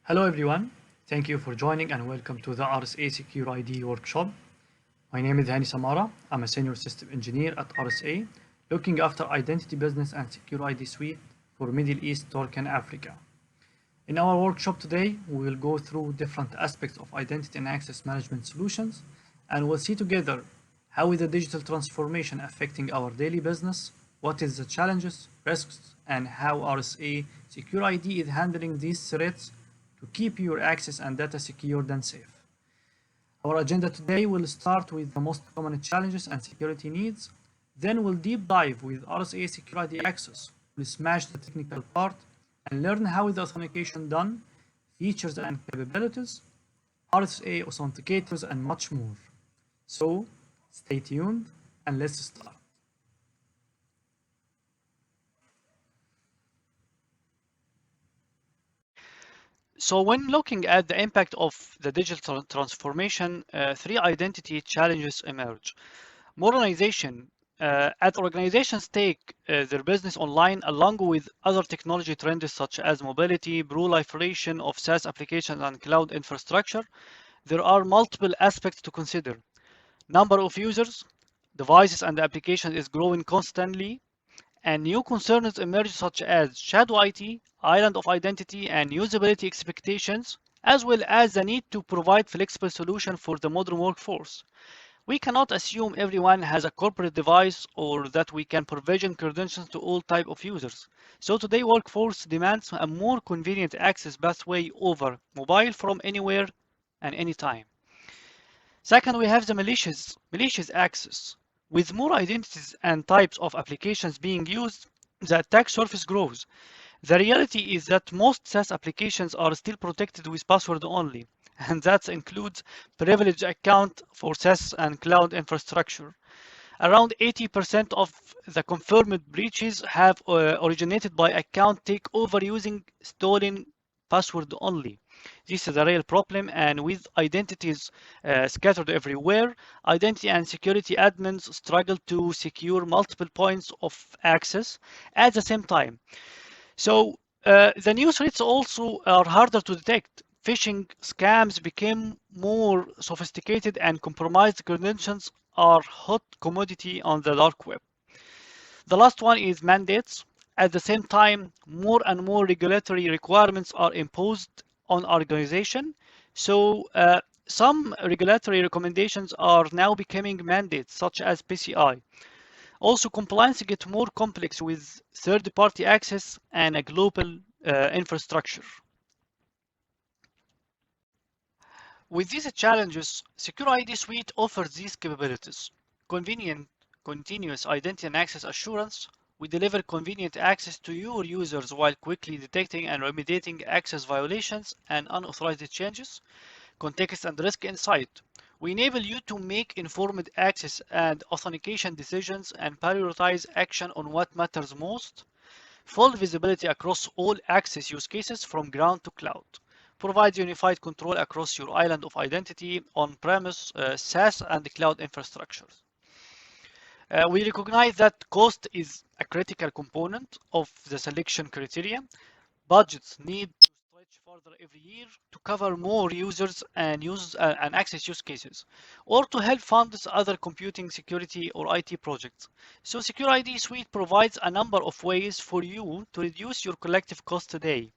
Hello everyone, thank you for joining and welcome to the RSA Secure ID workshop. My name is Hany Samara. I'm a senior system engineer at RSA, looking after identity business and secure ID suite for Middle East, Turkey and Africa. In our workshop today, we will go through different aspects of identity and access management solutions, and we'll see together how is the digital transformation affecting our daily business, what is the challenges, risks, and how RSA Secure ID is handling these threats to keep your access and data secured and safe. Our agenda today will start with the most common challenges and security needs. Then we'll deep dive with RSA Secure ID access. We'll smash the technical part and learn how is the authentication done, features and capabilities, RSA authenticators, and much more. So stay tuned and let's start. So when looking at the impact of the digital transformation, three identity challenges emerge. Modernization. As organizations take their business online along with other technology trends such as mobility, proliferation of SaaS applications and cloud infrastructure, there are multiple aspects to consider. Number of users, devices and applications is growing constantly, and new concerns emerge such as shadow IT, island of identity, and usability expectations, as well as the need to provide flexible solution for the modern workforce. We cannot assume everyone has a corporate device or that we can provision credentials to all type of users. So today workforce demands a more convenient access pathway over mobile from anywhere and anytime. Second, we have the malicious access. With more identities and types of applications being used, the attack surface grows. The reality is that most SaaS applications are still protected with password only, and that includes privileged account for SaaS and cloud infrastructure. Around 80% of the confirmed breaches have originated by account takeover using stolen password only. This is a real problem, and with identities scattered everywhere, identity and security admins struggle to secure multiple points of access at the same time. So the new threats also are harder to detect. Phishing scams became more sophisticated, and compromised credentials are hot commodity on the dark web. The last one is mandates. At the same time, more and more regulatory requirements are imposed on organization. So some regulatory recommendations are now becoming mandates, such as PCI. Also, compliance gets more complex with third-party access and a global infrastructure. With these challenges, SecurID Suite offers these capabilities. Convenient, continuous identity and access assurance. We deliver convenient access to your users while quickly detecting and remediating access violations and unauthorized changes. Context and risk insight. We enable you to make informed access and authentication decisions and prioritize action on what matters most. Full visibility across all access use cases from ground to cloud. Provides unified control across your island of identity, on-premise, SaaS, and cloud infrastructures. We recognize that cost is a critical component of the selection criteria. Budgets need to stretch further every year to cover more users and access use cases, or to help fund other computing, security, or IT projects. So SecurID Suite provides a number of ways for you to reduce your collective cost today.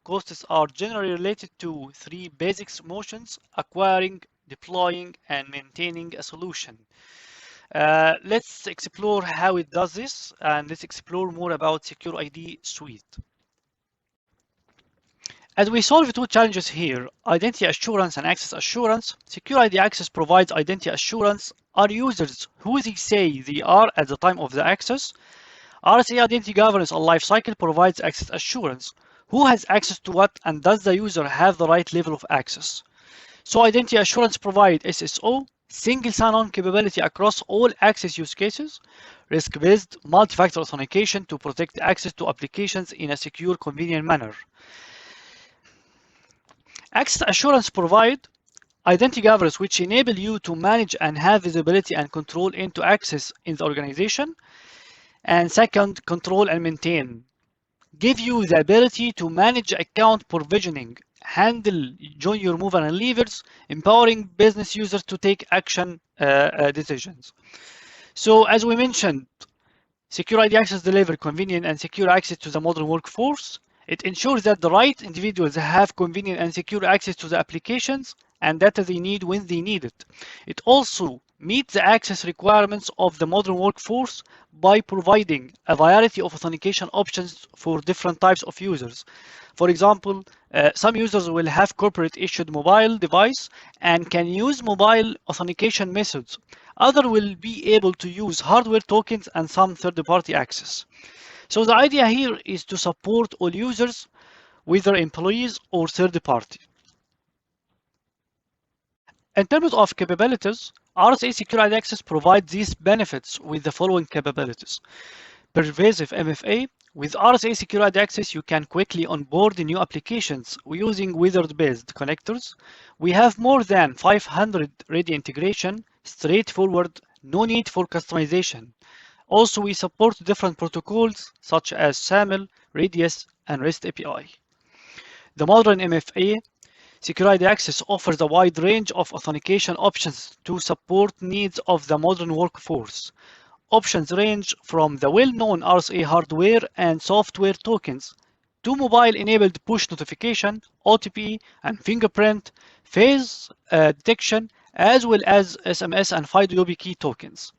Costs are generally related to three basic motions: acquiring, deploying, and maintaining a solution. Let's explore how it does this, and let's explore more about SecurID Suite. As we solve two challenges here, identity assurance and access assurance, SecurID Access provides identity assurance. Are users who they say they are at the time of the access? RSA Identity Governance and Lifecycle provides access assurance. Who has access to what, and does the user have the right level of access? So Identity Assurance provides SSO, single sign-on capability across all access use cases, risk-based multi-factor authentication to protect access to applications in a secure, convenient manner. Access Assurance provide identity governance, which enable you to manage and have visibility and control into access in the organization. And second, control and maintain. Give you the ability to manage account provisioning, handle join your mover and levers, empowering business users to take action decisions. So as we mentioned, SecurID access delivers convenient and secure access to the modern workforce. It ensures that the right individuals have convenient and secure access to the applications and data they need when they need it. It also meets the access requirements of the modern workforce by providing a variety of authentication options for different types of users. For example, some users will have corporate issued mobile device and can use mobile authentication methods. Others will be able to use hardware tokens and some third-party access. So the idea here is to support all users, whether employees or third party. In terms of capabilities, RSA Secure ID Access provides these benefits with the following capabilities. Pervasive MFA. With RSA Secure ID Access, you can quickly onboard new applications using wizard-based connectors. We have more than 500 ready integration, straightforward, no need for customization. Also, we support different protocols such as SAML, Radius, and REST API. The modern MFA SecurID Access offers a wide range of authentication options to support needs of the modern workforce. Options range from the well-known RSA hardware and software tokens to mobile-enabled push notification, OTP, and fingerprint, face detection, as well as SMS and FIDO YubiKey tokens.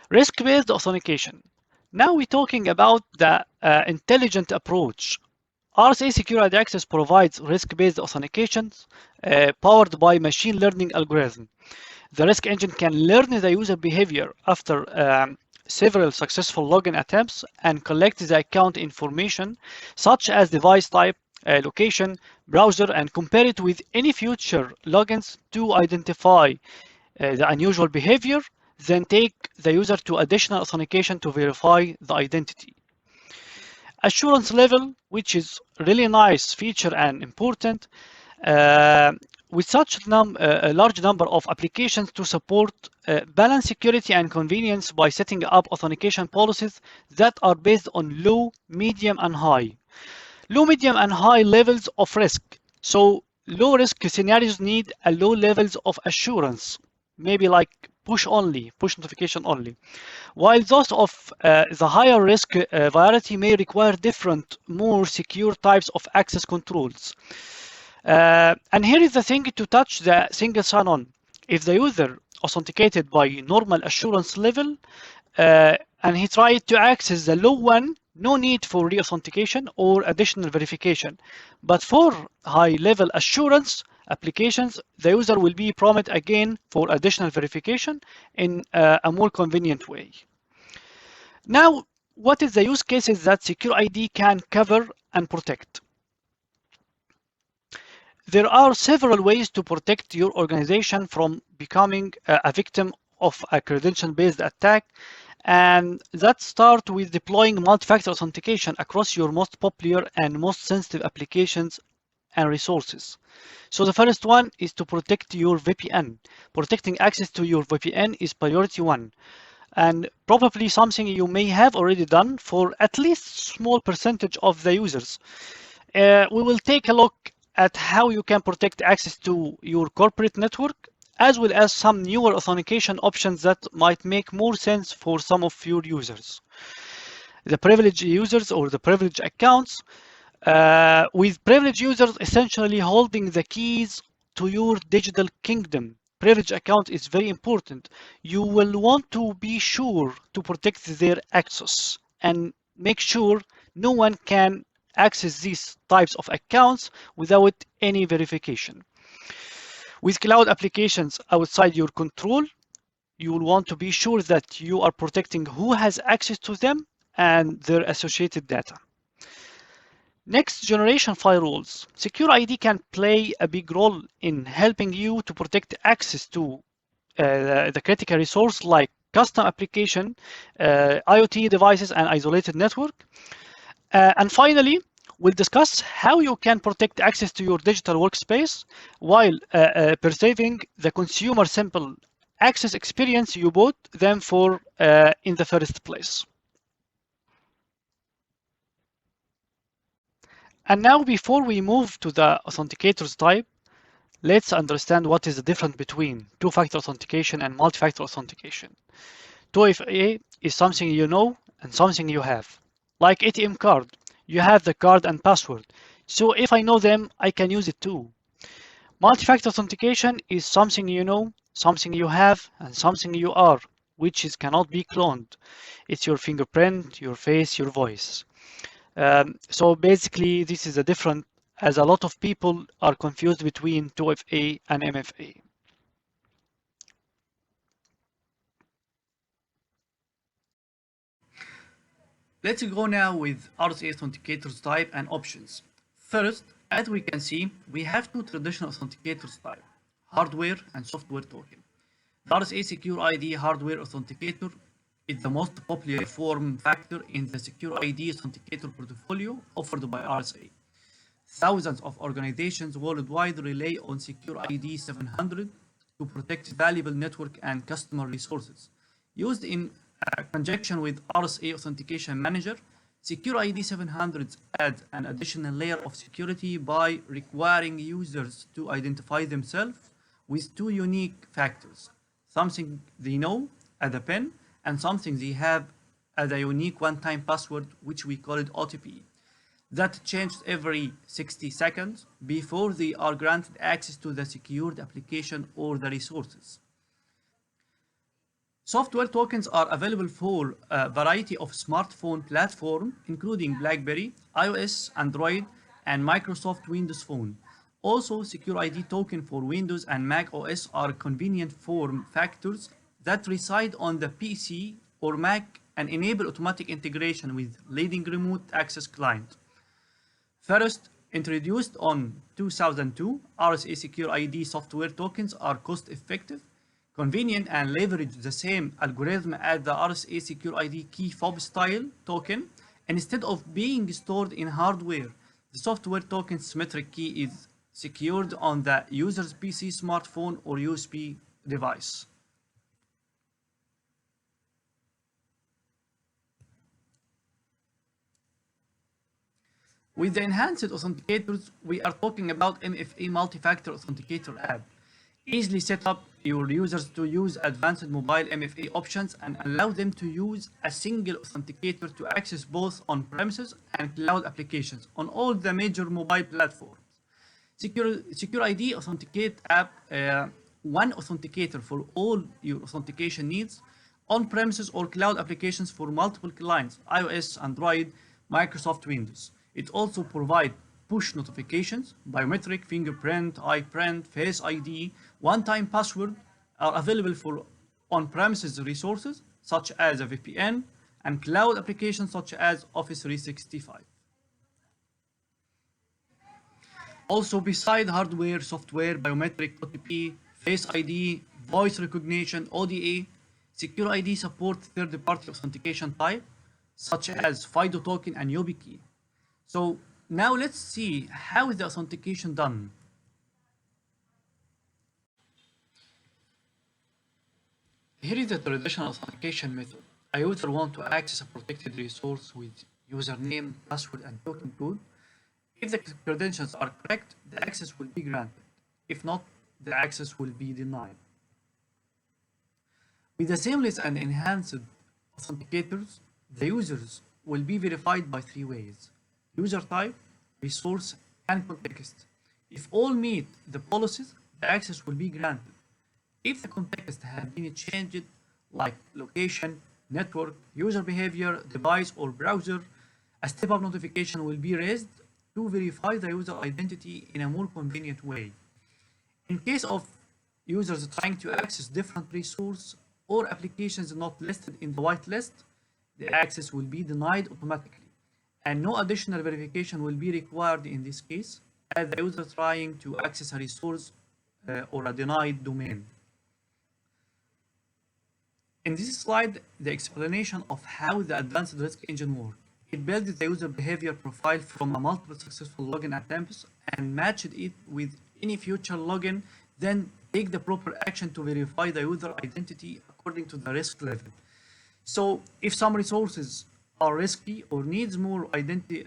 Risk-based authentication. Now we're talking about the intelligent approach. RSA Secure ID Access provides risk-based authentications powered by machine learning algorithm. The risk engine can learn the user behavior after several successful login attempts and collect the account information such as device type, location, browser, and compare it with any future logins to identify the unusual behavior, then take the user to additional authentication to verify the identity. Assurance level, which is really nice feature and important, with such a large number of applications to support balance security and convenience by setting up authentication policies that are based on low, medium, and high. Low, medium, and high levels of risk. So low risk scenarios need a low levels of assurance, maybe like push notification only. While those of the higher risk variety may require different, more secure types of access controls. And here is the thing to touch the single sign-on. If the user authenticated by normal assurance level and he tried to access the low one, no need for re-authentication or additional verification. But for high-level assurance applications, the user will be prompted again for additional verification in a more convenient way. Now, what is the use cases that SecurID can cover and protect? There are several ways to protect your organization from becoming a victim of a credential-based attack, and that starts with deploying multi-factor authentication across your most popular and most sensitive applications and resources. So the first one is to protect your VPN. Protecting access to your VPN is priority one, and probably something you may have already done for at least small percentage of the users. We will take a look at how you can protect access to your corporate network, as well as some newer authentication options that might make more sense for some of your users. The privileged users or the privileged accounts, with privileged users essentially holding the keys to your digital kingdom. Privileged account is very important. You will want to be sure to protect their access and make sure no one can access these types of accounts without any verification. With cloud applications outside your control, you will want to be sure that you are protecting who has access to them and their associated data. Next generation firewalls. SecurID can play a big role in helping you to protect access to the critical resource like custom application, IoT devices, and isolated network. And finally, we'll discuss how you can protect access to your digital workspace while preserving the consumer simple access experience you bought them for in the first place. And now before we move to the authenticators type, let's understand what is the difference between two-factor authentication and multi-factor authentication. 2FA is something you know and something you have. Like ATM card, you have the card and password. So if I know them, I can use it too. Multi-factor authentication is something you know, something you have, and something you are, which cannot be cloned. It's your fingerprint, your face, your voice. So basically, this is a different, as a lot of people are confused between 2FA and MFA. Let's go now with RSA authenticators type and options. First, as we can see, we have two traditional authenticators type, hardware and software token. The RSA Secure ID hardware authenticator is the most popular form factor in the Secure ID authenticator portfolio offered by RSA. Thousands of organizations worldwide rely on Secure ID 700 to protect valuable network and customer resources. Used in conjunction with RSA Authentication Manager, Secure ID 700 adds an additional layer of security by requiring users to identify themselves with two unique factors, something they know as a PIN and something they have as a unique one-time password, which we call it OTP. That changes every 60 seconds before they are granted access to the secured application or the resources. Software tokens are available for a variety of smartphone platforms, including BlackBerry, iOS, Android, and Microsoft Windows Phone. Also, Secure ID token for Windows and Mac OS are convenient form factors that reside on the PC or Mac and enable automatic integration with leading remote access client. First, introduced on 2002, RSA Secure ID software tokens are cost-effective, convenient, and leverage the same algorithm as the RSA Secure ID key fob style token. Instead of being stored in hardware, the software token's symmetric key is secured on the user's PC, smartphone, or USB device. With the enhanced authenticators, we are talking about MFA multi-factor authenticator app. Easily set up your users to use advanced mobile MFA options and allow them to use a single authenticator to access both on-premises and cloud applications on all the major mobile platforms. Secure ID Authenticate app, one authenticator for all your authentication needs, on-premises or cloud applications for multiple clients, iOS, Android, Microsoft Windows. It also provides push notifications, biometric, fingerprint, iPrint, Face ID, one-time password are available for on-premises resources such as a VPN and cloud applications such as Office 365. Also, beside hardware, software, biometric, OTP, Face ID, voice recognition, ODA, Secure ID supports third-party authentication type, such as FIDO token and YubiKey. So now let's see how is the authentication done. Here is the traditional authentication method. A user wants to access a protected resource with username, password, and token code. If the credentials are correct, the access will be granted. If not, the access will be denied. With the seamless and enhanced authenticators, the users will be verified by three ways: user type, resource, and context. If all meet the policies, the access will be granted. If the context has been changed, like location, network, user behavior, device, or browser, a step-up notification will be raised to verify the user identity in a more convenient way. In case of users trying to access different resources or applications not listed in the whitelist, the access will be denied automatically, and no additional verification will be required in this case, as the user trying to access a resource or a denied domain. In this slide, the explanation of how the advanced risk engine works. It builds the user behavior profile from a multiple successful login attempts and matched it with any future login, then take the proper action to verify the user identity according to the risk level. So if some resources are risky or needs more identity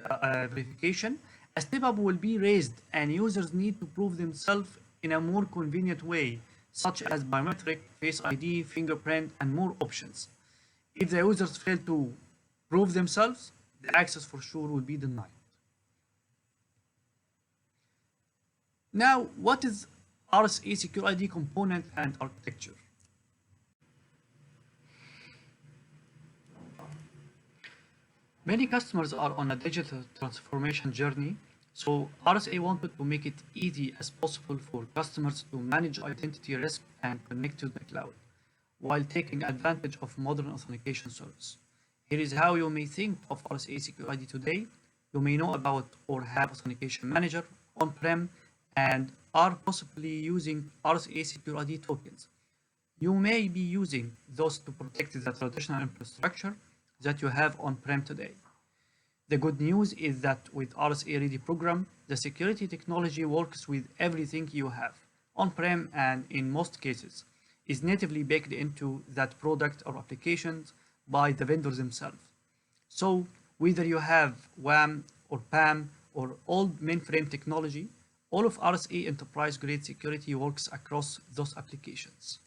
verification, A step up will be raised and users need to prove themselves in a more convenient way, such as biometric, Face ID, fingerprint, and more options. If the users fail to prove themselves, the access for sure will be denied. Now, what is RSA Secure ID component and architecture? Many customers are on a digital transformation journey, so RSA wanted to make it easy as possible for customers to manage identity risk and connect to the cloud, while taking advantage of modern authentication service. Here is how you may think of RSA Secure ID today. You may know about or have Authentication Manager on-prem and are possibly using RSA Secure ID tokens. You may be using those to protect the traditional infrastructure that you have on-prem today. The good news is that with RSA Ready program, the security technology works with everything you have, on-prem and in most cases, is natively baked into that product or applications by the vendors themselves. So whether you have WAM or PAM or old mainframe technology, all of RSA enterprise-grade security works across those applications.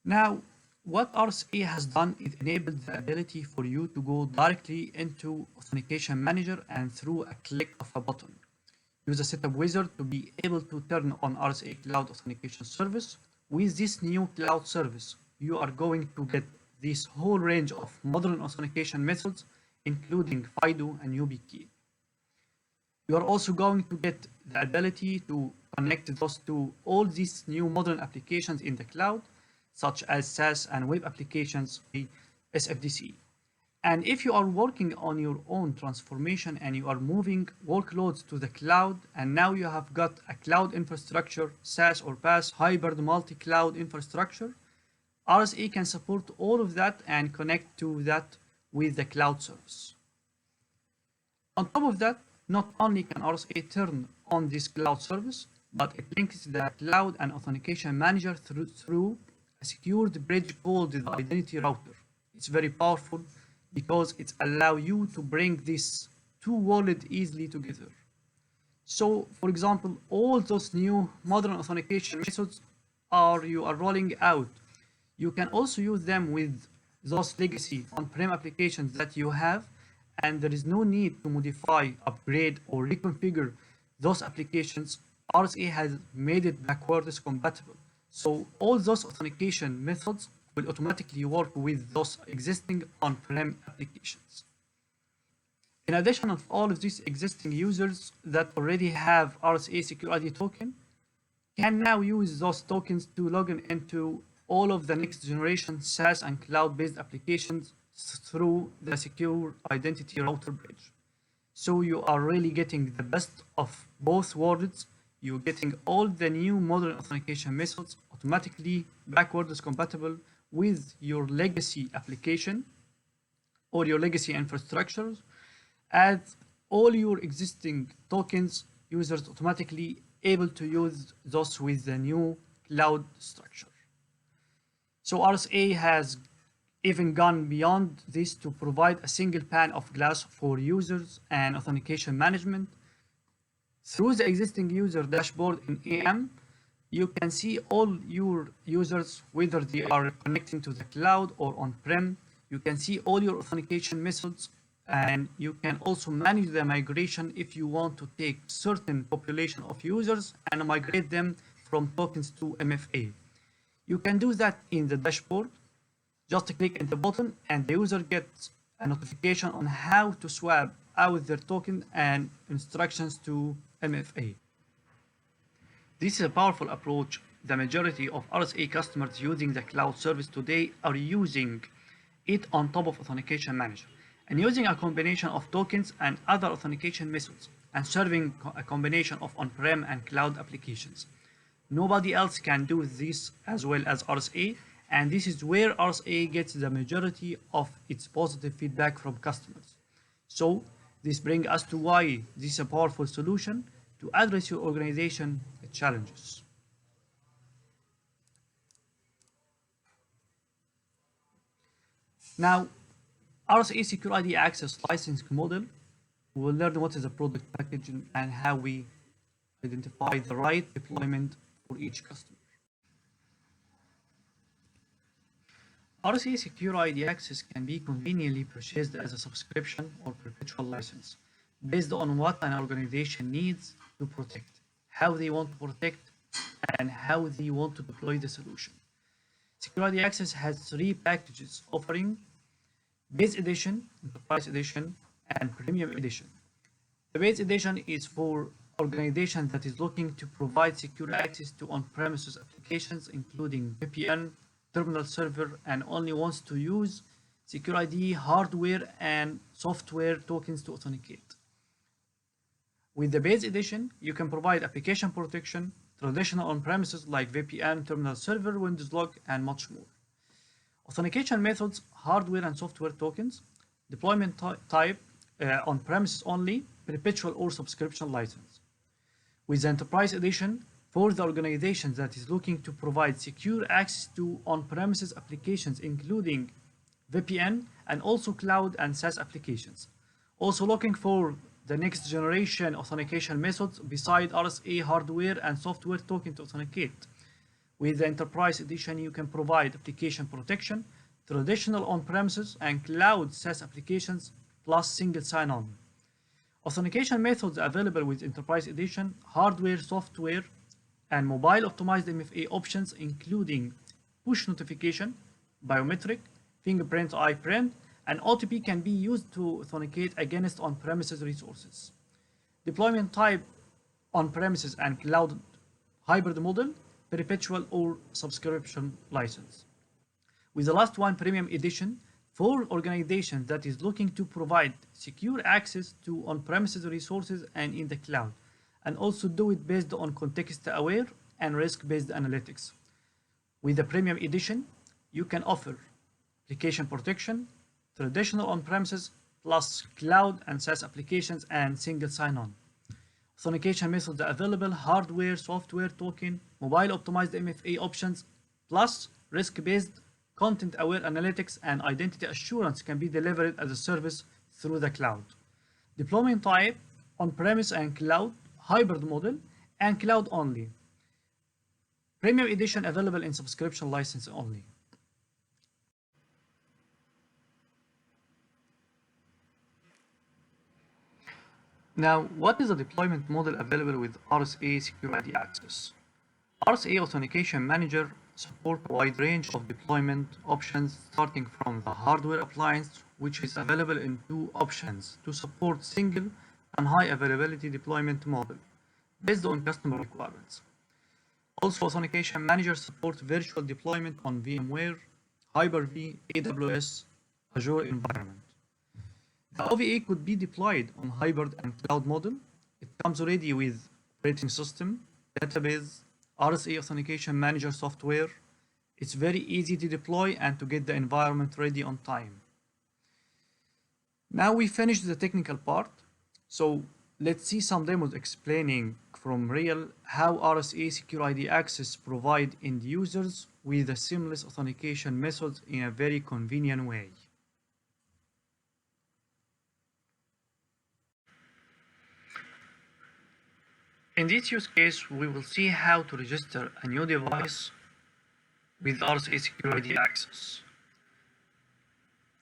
Now, what RSA has done is enabled the ability for you to go directly into Authentication Manager and through a click of a button. Use a setup wizard to be able to turn on RSA Cloud Authentication Service. With this new cloud service, you are going to get this whole range of modern authentication methods, including FIDO and YubiKey. You are also going to get the ability to connect those to all these new modern applications in the cloud, such as SaaS and web applications, SFDC. And if you are working on your own transformation and you are moving workloads to the cloud, and now you have got a cloud infrastructure, SaaS or PaaS, hybrid multi-cloud infrastructure, RSA can support all of that and connect to that with the cloud service. On top of that, not only can RSA turn on this cloud service, but it links the cloud and authentication manager through a secured bridge called the identity router. It's very powerful because it allows you to bring these two worlds easily together. So, for example, all those new modern authentication methods you are rolling out. You can also use them with those legacy on-prem applications that you have, and there is no need to modify, upgrade, or reconfigure those applications. RSA has made it backwards compatible. So all those authentication methods will automatically work with those existing on-prem applications. In addition of all of these existing users that already have RSA Secure ID token, can now use those tokens to log in into all of the next generation SaaS and cloud-based applications through the secure identity router bridge. So you are really getting the best of both worlds. You're getting all the new modern authentication methods automatically backwards compatible with your legacy application or your legacy infrastructures, and all your existing tokens users automatically able to use those with the new cloud structure. So RSA has even gone beyond this to provide a single pane of glass for users and authentication management. Through the existing user dashboard in AM, you can see all your users, whether they are connecting to the cloud or on-prem. You can see all your authentication methods, and you can also manage the migration if you want to take certain population of users and migrate them from tokens to MFA. You can do that in the dashboard. Just click on the button and the user gets a notification on how to swap out their token and instructions to MFA. This is a powerful approach. The majority of RSA customers using the cloud service today are using it on top of Authentication Manager and using a combination of tokens and other authentication methods and serving a combination of on-prem and cloud applications. Nobody else can do this as well as RSA, and this is where RSA gets the majority of its positive feedback from customers. So this brings us to why this is a powerful solution to address your organization challenges. Now, RSA Secure ID access licensing model We will learn what is a product package and how we identify the right deployment for each customer. RSA Secure ID access can be conveniently purchased as a subscription or perpetual license based on what an organization needs to protect, how they want to protect, and how they want to deploy the solution. SecurID Access has three packages offering Base Edition, Enterprise Edition, and Premium Edition. The Base Edition is for organizations that is looking to provide secure access to on-premises applications, including VPN, terminal server, and only wants to use SecurID hardware and software tokens to authenticate. With the Base Edition, you can provide application protection, traditional on-premises like VPN, terminal server, Windows log, and much more. Authentication methods, hardware and software tokens, deployment type, on-premises only, perpetual or subscription license. With the Enterprise Edition, for the organizations that is looking to provide secure access to on-premises applications, including VPN and also cloud and SaaS applications. Also looking for the next generation authentication methods beside RSA hardware and software token to authenticate. With the Enterprise Edition, you can provide application protection, traditional on-premises and cloud SaaS applications, plus single sign-on. Authentication methods available with Enterprise Edition, hardware, software, and mobile optimized MFA options, including push notification, biometric, fingerprint, eye print, and OTP can be used to authenticate against on-premises resources. Deployment type on-premises and cloud hybrid model, perpetual or subscription license. With the last one, Premium Edition, for organizations that is looking to provide secure access to on-premises resources and in the cloud, and also do it based on context-aware and risk-based analytics. With the Premium Edition, you can offer application protection, traditional on-premises, plus cloud and SaaS applications and single sign-on. Authentication methods available, hardware, software, token, mobile optimized MFA options, plus risk-based, content-aware analytics and identity assurance can be delivered as a service through the cloud. Deployment type, on-premise and cloud, hybrid model, and cloud only. Premium Edition available in subscription license only. Now, what is the deployment model available with RSA Secure ID access? RSA Authentication Manager supports a wide range of deployment options, starting from the hardware appliance, which is available in two options to support single and high availability deployment model based on customer requirements. Also, Authentication Manager supports virtual deployment on VMware, Hyper-V, AWS, Azure environment. The OVA could be deployed on hybrid and cloud model. It comes already with operating system, database, RSA Authentication Manager software. It's very easy to deploy and to get the environment ready on time. Now we finished the technical part. So let's see some demos explaining from real how RSA Secure ID access provide end users with a seamless authentication methods in a very convenient way. In this use case, we will see how to register a new device with RSA Secure ID access.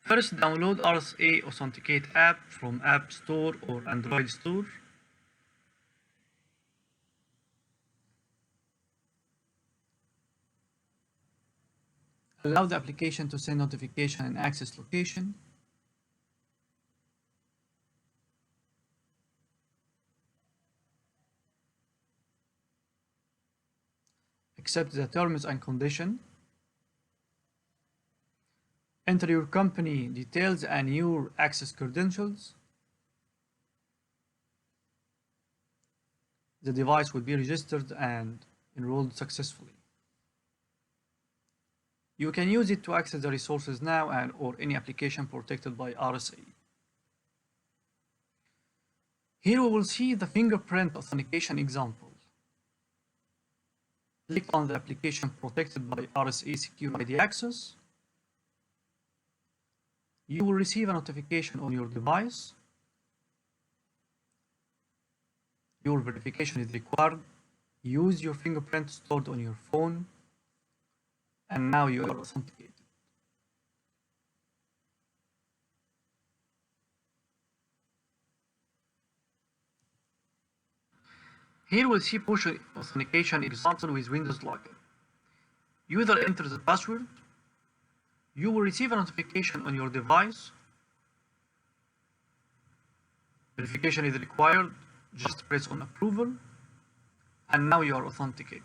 First, download RSA Authenticate app from App Store or Android Store. Allow the application to send notification and access location. Accept the terms and conditions. Enter your company details and your access credentials. The device will be registered and enrolled successfully. You can use it to access the resources now and or any application protected by RSA. Here we will see the fingerprint authentication example. Click on the application protected by RSA Secure ID access. You will receive a notification on your device. your verification is required. Use your fingerprint stored on your phone, and now you are authenticated. Here we'll see push authentication example with Windows login. User enters the password. You will receive a notification on your device. Verification is required. Just press on approval, and now you are authenticated.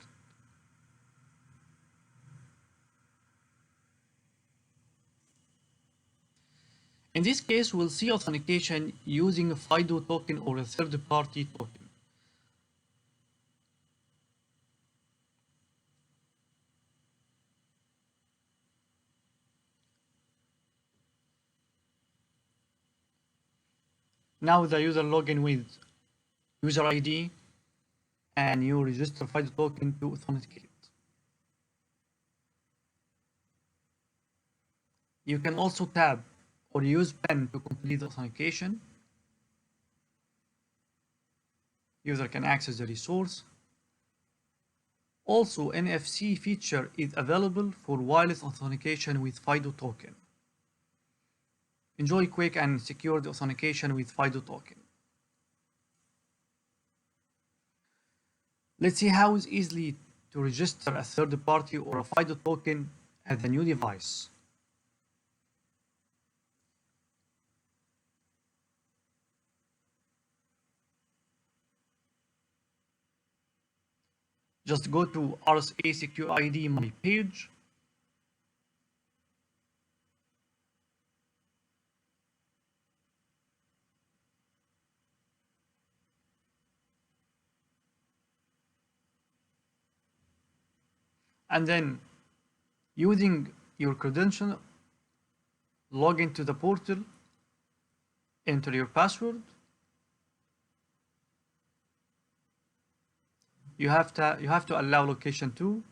In this case, we'll see authentication using a FIDO token or a third-party token. Now the user login with user ID and you register FIDO token to authenticate. You can also tap or use pen to complete the authentication. User can access the resource. Also, NFC feature is available for wireless authentication with FIDO token. Enjoy quick and secure authentication with FIDO token. Let's see how it's easily to register a third party or a FIDO token at the new device. Just go to RSA Secure ID my page. And then using your credential, log into the portal, enter your password. You have to allow location too.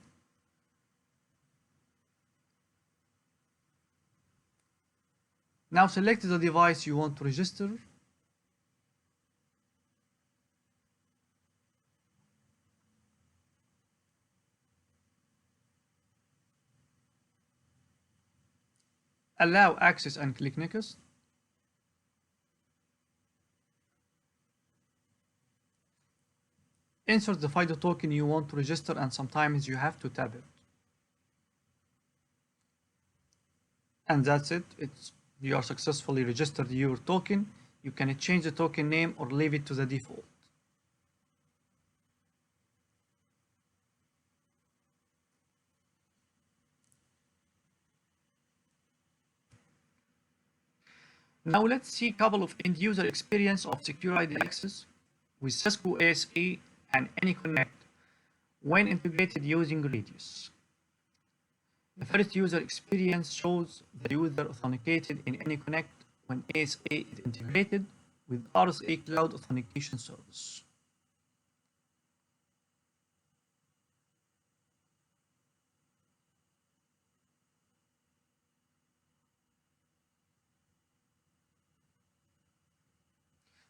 Now select the device you want to register. Allow access and click next. Insert the FIDO token you want to register, and sometimes you have to tap it. And that's it. You are successfully registered your token. You can change the token name or leave it to the default. Now let's see a couple of end-user experience of SecurID access with Cisco ASA and AnyConnect when integrated using Radius. The first user experience shows the user authenticated in AnyConnect when ASA is integrated with RSA Cloud Authentication Service.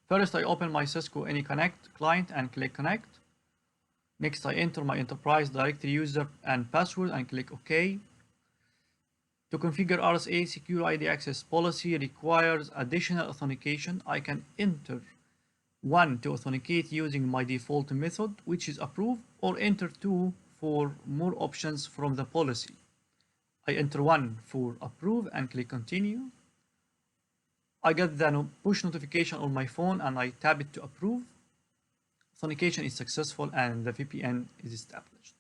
First, I open my Cisco AnyConnect client and click Connect. Next, I enter my enterprise directory user and password and click OK. To configure RSA Secure ID access policy requires additional authentication. I can enter 1 to authenticate using my default method, which is approved, or enter 2 for more options from the policy. I enter 1 for approve and click continue. I get the push notification on my phone and I tap it to approve. Authentication is successful and the VPN is established.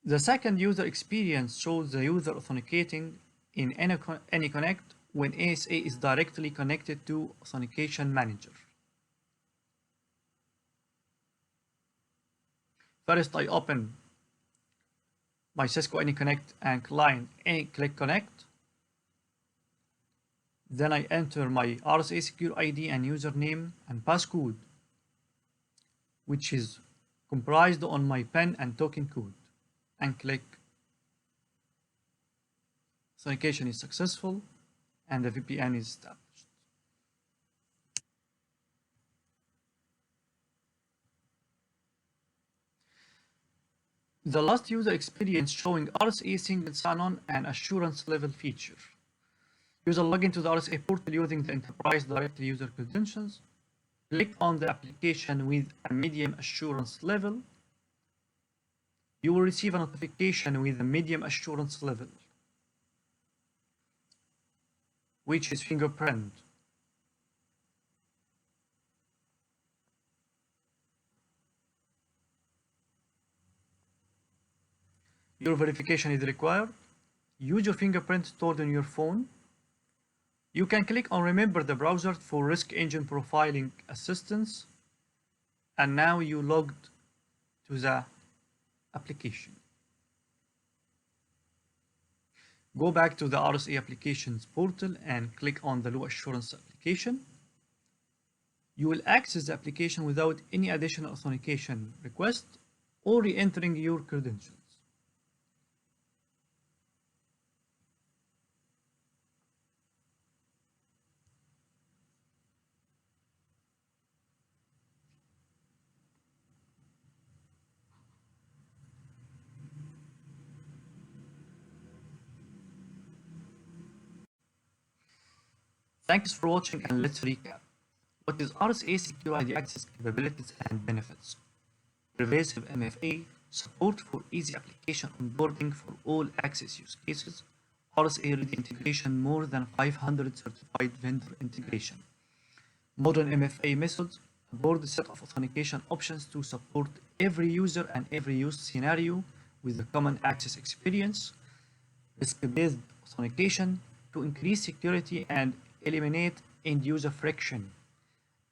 The second user experience shows the user authenticating in AnyConnect when ASA is directly connected to Authentication Manager. First, I open my Cisco AnyConnect and client and click Connect. Then I enter my RSA Secure ID and username and passcode, which is comprised on my PIN and token code, and click authentication is successful and the VPN is established. The last user experience showing RSA single sign-on and assurance level feature. User log into the RSA portal using the enterprise directory user credentials. Click on the application with a medium assurance level. You will receive a notification with a medium assurance level, which is fingerprint. Your verification is required. Use your fingerprint stored in your phone. You can click on Remember the browser for risk engine profiling assistance. And now you logged to the application. Go back to the RSA applications portal and click on the low assurance application. You will access the application without any additional authentication request or re-entering your credentials. Thanks for watching, and let's recap. What is RSA SecurID access capabilities and benefits? Pervasive MFA, support for easy application onboarding for all access use cases, RSA ready integration, more than 500 certified vendor integration. Modern MFA methods, a broad set of authentication options to support every user and every use scenario with a common access experience. Risk-based authentication to increase security and eliminate end-user friction.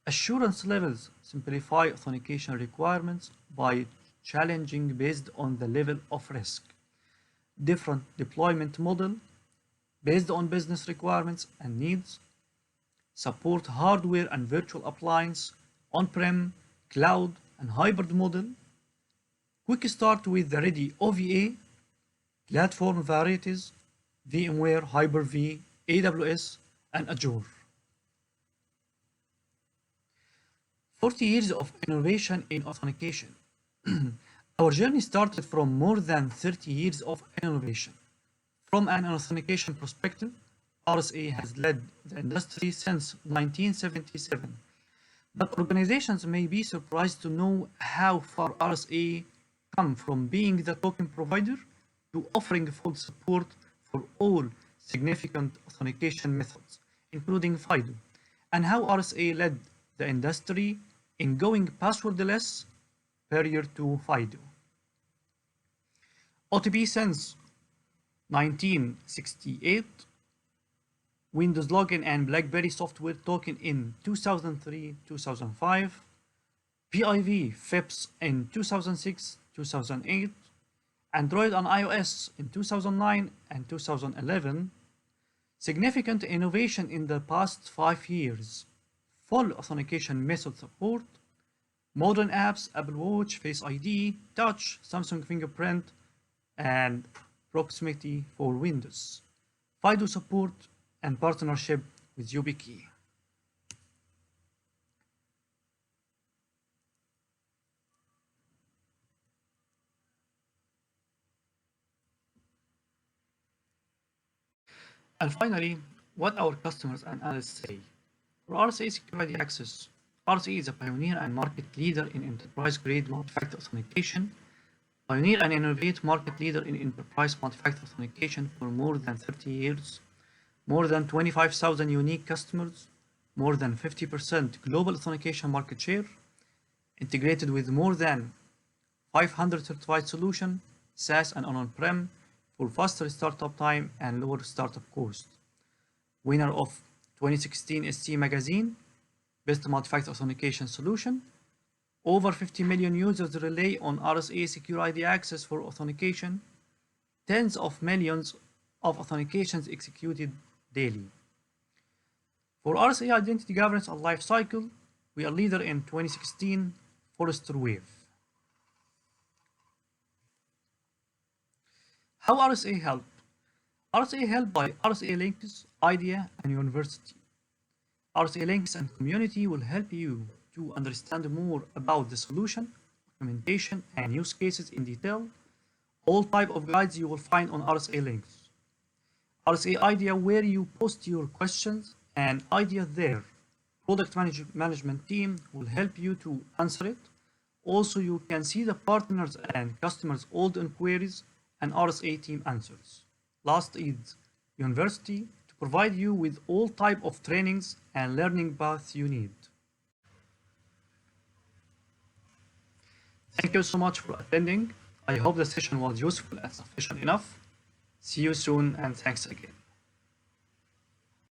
Assurance levels simplify authentication requirements by challenging based on the level of risk. Different deployment model based on business requirements and needs. Support hardware and virtual appliance, on-prem, cloud, and hybrid model. Quick start with the ready OVA, platform varieties, VMware, Hyper-V, AWS, and Azure. 40 years of innovation in authentication. Our journey started from more than 30 years of innovation. From an authentication perspective, RSA has led the industry since 1977. But organizations may be surprised to know how far RSA come from being the token provider to offering full support for all significant authentication methods, including FIDO, and how RSA led the industry in going passwordless prior to FIDO. OTP since 1968, Windows Login and BlackBerry software token in 2003-2005, PIV FIPS in 2006-2008, Android and iOS in 2009 and 2011. Significant innovation in the past 5 years. Full authentication method support, modern apps, Apple Watch, Face ID, Touch, Samsung Fingerprint, and proximity for Windows. FIDO support and partnership with YubiKey. And finally, what our customers and analysts say. For RSA Security Access, RSA is a pioneer and market leader in enterprise-grade multi-factor authentication, pioneer and innovate market leader in enterprise multi-factor authentication for more than 30 years, more than 25,000 unique customers, more than 50% global authentication market share, integrated with more than 500 certified solutions, SaaS and on-prem, for faster startup time and lower startup cost. Winner of 2016 SC Magazine, Best Multi-Factor Authentication Solution. Over 50 million users rely on RSA SecurID access for authentication. Tens of millions of authentications executed daily. For RSA Identity Governance and Lifecycle, we are leader in 2016 Forrester Wave. How RSA helped? RSA helped by RSA Links, IDEA, and University. RSA Links and community will help you to understand more about the solution, documentation, and use cases in detail. All type of guides you will find on RSA links. RSA Idea where you post your questions, and Idea there. Product management team will help you to answer it. Also, you can see the partners and customers' old inquiries and RSA team answers. Last is university to provide you with all type of trainings and learning paths you need. Thank you so much for attending. I hope the session was useful and sufficient enough. See you soon and thanks again.